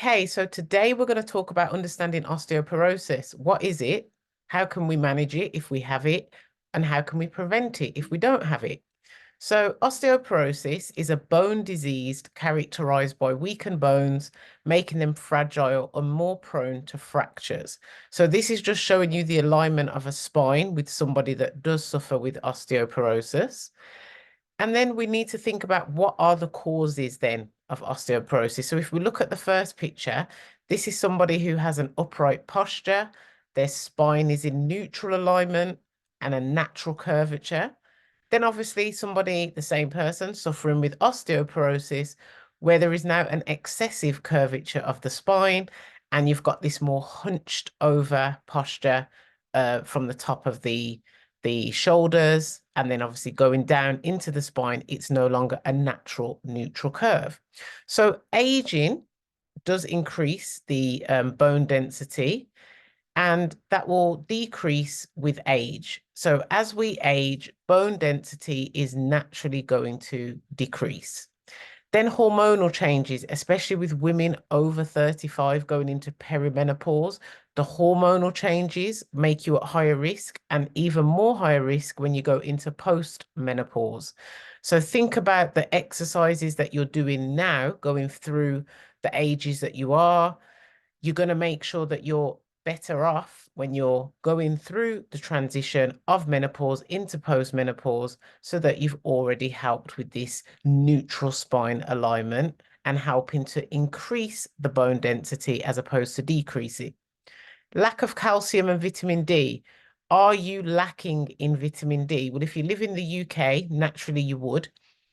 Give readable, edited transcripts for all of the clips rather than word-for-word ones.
Okay, so today we're going to talk about understanding osteoporosis. What is it? How can we manage it if we have it? And how can we prevent it if we don't have it? So osteoporosis is a bone disease characterized by weakened bones, making them fragile and more prone to fractures. So this is just showing you the alignment of a spine with somebody that does suffer with osteoporosis. And then we need to think about what are the causes then of osteoporosis. So if we look at the first picture, this is somebody who has an upright posture, their spine is in neutral alignment and a natural curvature. Then obviously somebody, the same person, suffering with osteoporosis, where there is now an excessive curvature of the spine, and you've got this more hunched over posture from the top of the shoulders, and then obviously going down into the spine, it's no longer a natural neutral curve. So aging does increase the bone density, and that will decrease with age. So as we age, bone density is naturally going to decrease. Then hormonal changes, especially with women over 35 going into perimenopause, the hormonal changes make you at higher risk, and even more higher risk when you go into post-menopause. So think about the exercises that you're doing now, going through the ages that you are. You're going to make sure that you're better off when you're going through the transition of menopause into postmenopause, so that you've already helped with this neutral spine alignment and helping to increase the bone density as opposed to decrease it. Lack of calcium and vitamin D. Are you lacking in vitamin D? Well, if you live in the UK, naturally you would.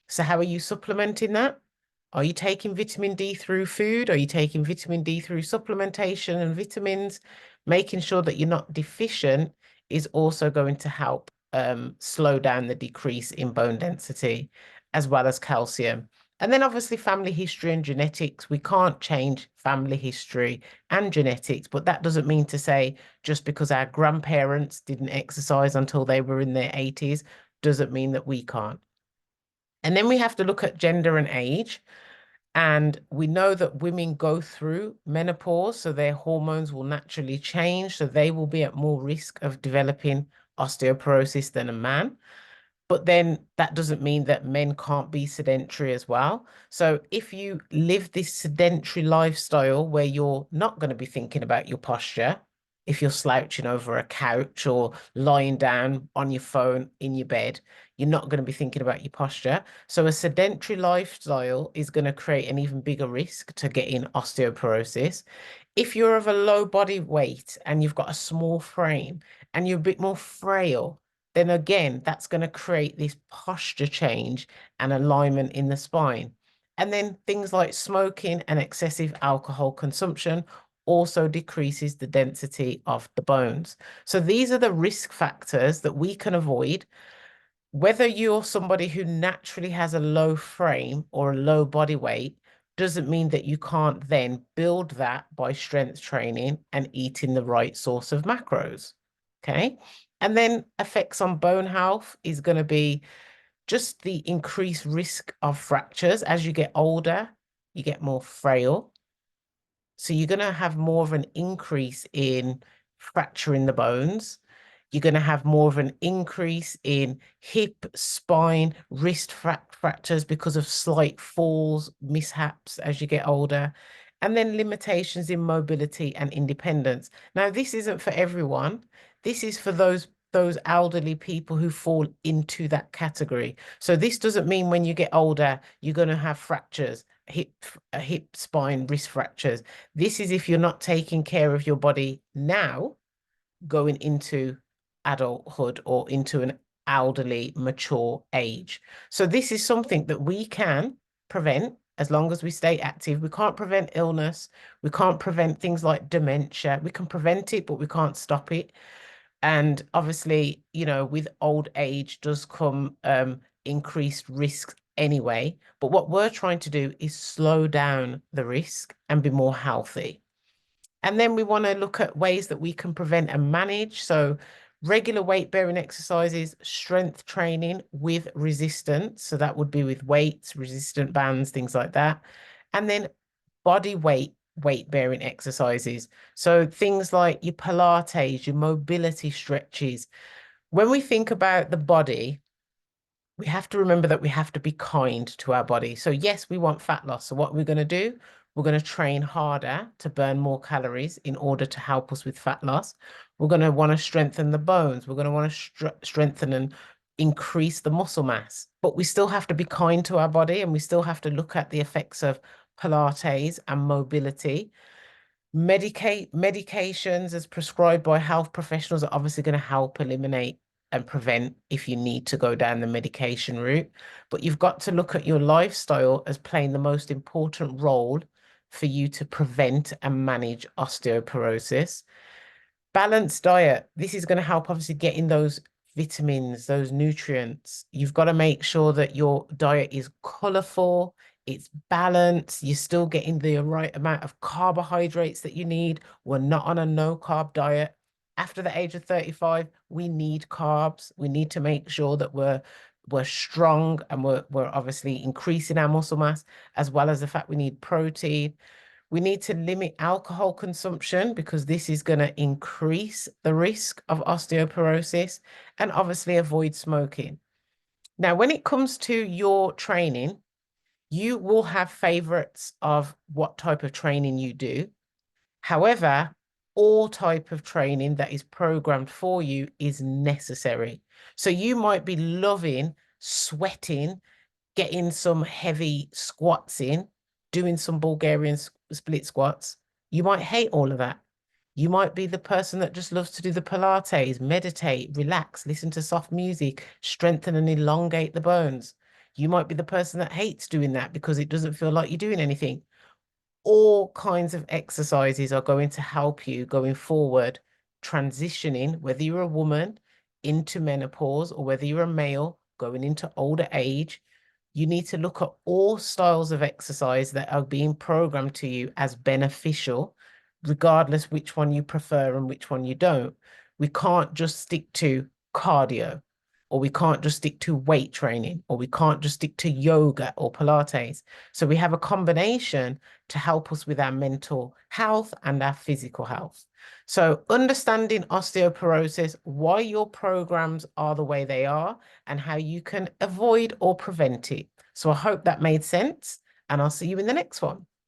So how are you supplementing that? Are you taking vitamin D through food? Are you taking vitamin D through supplementation and vitamins? Making sure that you're not deficient is also going to help slow down the decrease in bone density, as well as calcium. And then obviously family history and genetics. We can't change family history and genetics, but that doesn't mean to say just because our grandparents didn't exercise until they were in their 80s, doesn't mean that we can't. And then we have to look at gender and age. And we know that women go through menopause, so their hormones will naturally change. So they will be at more risk of developing osteoporosis than a man. But then that doesn't mean that men can't be sedentary as well. So if you live this sedentary lifestyle where you're not going to be thinking about your posture, if you're slouching over a couch or lying down on your phone in your bed, you're not going to be thinking about your posture. So a sedentary lifestyle is going to create an even bigger risk to getting osteoporosis. If you're of a low body weight and you've got a small frame and you're a bit more frail, then again, that's going to create this posture change and alignment in the spine. And then things like smoking and excessive alcohol consumption also decreases the density of the bones. So these are the risk factors that we can avoid. Whether you're somebody who naturally has a low frame or a low body weight, doesn't mean that you can't then build that by strength training and eating the right source of macros. Okay. And then effects on bone health is going to be just the increased risk of fractures. As you get older, you get more frail. So you're going to have more of an increase in fracturing the bones. You're going to have more of an increase in hip, spine, wrist fractures because of slight falls, mishaps as you get older, and then limitations in mobility and independence. Now, this isn't for everyone. This is for those elderly people who fall into that category. So this doesn't mean when you get older, you're going to have fractures, hip, spine, wrist fractures. This is if you're not taking care of your body now, going into adulthood or into an elderly, mature age. So this is something that we can prevent as long as we stay active. We can't prevent illness. We can't prevent things like dementia. We can prevent it, but we can't stop it. And obviously, with old age does come increased risks anyway. But what we're trying to do is slow down the risk and be more healthy. And then we want to look at ways that we can prevent and manage. So regular weight bearing exercises, strength training with resistance. So that would be with weights, resistant bands, things like that. And then body weight weight-bearing exercises. So things like your Pilates, your mobility stretches. When we think about the body, we have to remember that we have to be kind to our body. So yes, we want fat loss. So what we're going to do, we're going to train harder to burn more calories in order to help us with fat loss. We're going to want to strengthen the bones. We're going to want to strengthen and increase the muscle mass. But we still have to be kind to our body, and we still have to look at the effects of Pilates and mobility. Medications as prescribed by health professionals are obviously going to help eliminate and prevent if you need to go down the medication route. But you've got to look at your lifestyle as playing the most important role for you to prevent and manage osteoporosis. Balanced diet. This is going to help obviously get in those vitamins, those nutrients. You've got to make sure that your diet is colorful, it's balanced, you're still getting the right amount of carbohydrates that you need. We're not on a no carb diet. After the age of 35, we need carbs. We need to make sure that we're strong, and we're obviously increasing our muscle mass, as well as the fact we need protein. We need to limit alcohol consumption because this is going to increase the risk of osteoporosis, and obviously avoid smoking. Now, when it comes to your training, you will have favorites of what type of training you do. However, all type of training that is programmed for you is necessary. So you might be loving sweating, getting some heavy squats in, doing some Bulgarian split squats. You might hate all of that. You might be the person that just loves to do the Pilates, meditate, relax, listen to soft music, strengthen and elongate the bones. You might be the person that hates doing that because it doesn't feel like you're doing anything. All kinds of exercises are going to help you going forward, transitioning, whether you're a woman into menopause or whether you're a male going into older age. You need to look at all styles of exercise that are being programmed to you as beneficial, regardless which one you prefer and which one you don't. We can't just stick to cardio, or we can't just stick to weight training, or we can't just stick to yoga or Pilates. So we have a combination to help us with our mental health and our physical health. So understanding osteoporosis, why your programs are the way they are, and how you can avoid or prevent it. So I hope that made sense, and I'll see you in the next one.